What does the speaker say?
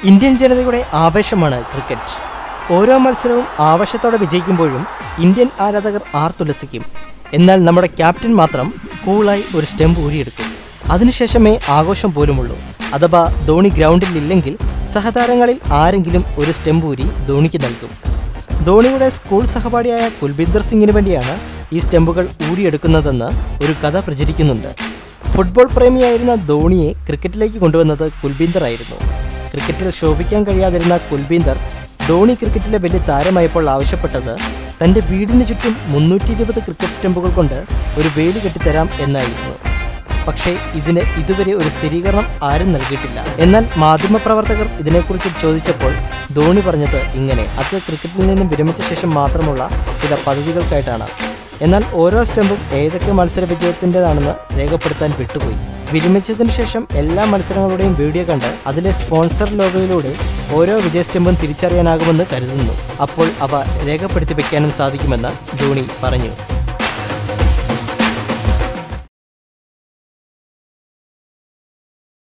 Indian ജനതയുടെ ആവേശമാണ് cricket. ഓരോ മത്സരവും ആവേശത്തോടെ വിജയിക്കുമ്പോഴും ഇന്ത്യൻ ആരാധകർ ആർത്തുല്ലസിക്കും. എന്നാൽ നമ്മുടെ ക്യാപ്റ്റൻ മാത്രം കൂളായി ഒരു സ്റ്റെമ്പ് ഊരിയെടുക്കും. അതിനുശേഷമേ ആഘോഷം പോലുമുള്ളൂ. അഥവാ ധോണി ഗ്രൗണ്ടിൽ ഇല്ലെങ്കിൽ സഹതാരങ്ങളിൽ ആരെങ്കിലും ഒരു സ്റ്റെമ്പ് ഊരി ധോണിക്ക് നൽകും. ധോണിയുടെ സ്കൂൾ സഹപാഠിയായ കുൽബീന്ദർ സിംഗിന് വേണ്ടിയാണ് ഈ സ്റ്റെമ്പുകൾ ഊരിയെടുക്കുന്നതെന്ന് ഒരു കഥ പ്രചരിക്കുന്നുണ്ട്. ഫുട്ബോൾ പ്രേമിയായിരുന്ന ധോണിയെ ക്രിക്കറ്റിലേക്ക് കൊണ്ടുവന്നത് കുൽബീന്ദർ ആയിരുന്നു. ക്രിക്കറ്റിൽ ശോഭിക്കാൻ കഴിയാതിരുന്ന കുൽബീന്ദർ ധോണി ക്രിക്കറ്റിലെ വലിയ താരമായപ്പോൾ ആവശ്യപ്പെട്ടത് തൻ്റെ വീടിന് ചുറ്റും 320 ക്രിക്കറ്റ് സ്റ്റെമ്പുകൾ കൊണ്ട് ഒരു വേലി കെട്ടിത്തരാം എന്നായിരുന്നു. പക്ഷേ ഇതിന് ഇതുവരെ ഒരു സ്ഥിരീകരണം ആരും നൽകിയിട്ടില്ല. എന്നാൽ മാധ്യമപ്രവർത്തകർ ഇതിനെക്കുറിച്ച് ചോദിച്ചപ്പോൾ ധോണി പറഞ്ഞത് ഇങ്ങനെ: അത് ക്രിക്കറ്റിൽ നിന്നും വിരമിച്ച ശേഷം മാത്രമുള്ള ചില പദ്ധതികൾക്കായിട്ടാണ്. എന്നാൽ ഓരോ സ്റ്റെമ്പും ഏതൊക്കെ മത്സര വിജയത്തിൻ്റെതാണെന്ന് രേഖപ്പെടുത്താൻ വിട്ടുപോയി. വിരമിച്ചതിന് ശേഷം എല്ലാ മത്സരങ്ങളുടെയും വീഡിയോ കണ്ട് അതിലെ സ്പോൺസർ ലോഗോയിലൂടെ ഓരോ വിജയ സ്റ്റെമ്പും തിരിച്ചറിയാനാകുമെന്ന് കരുതുന്നു. അപ്പോൾ അവ രേഖപ്പെടുത്തി വയ്ക്കാനും സാധിക്കുമെന്ന് ധോണി പറഞ്ഞു.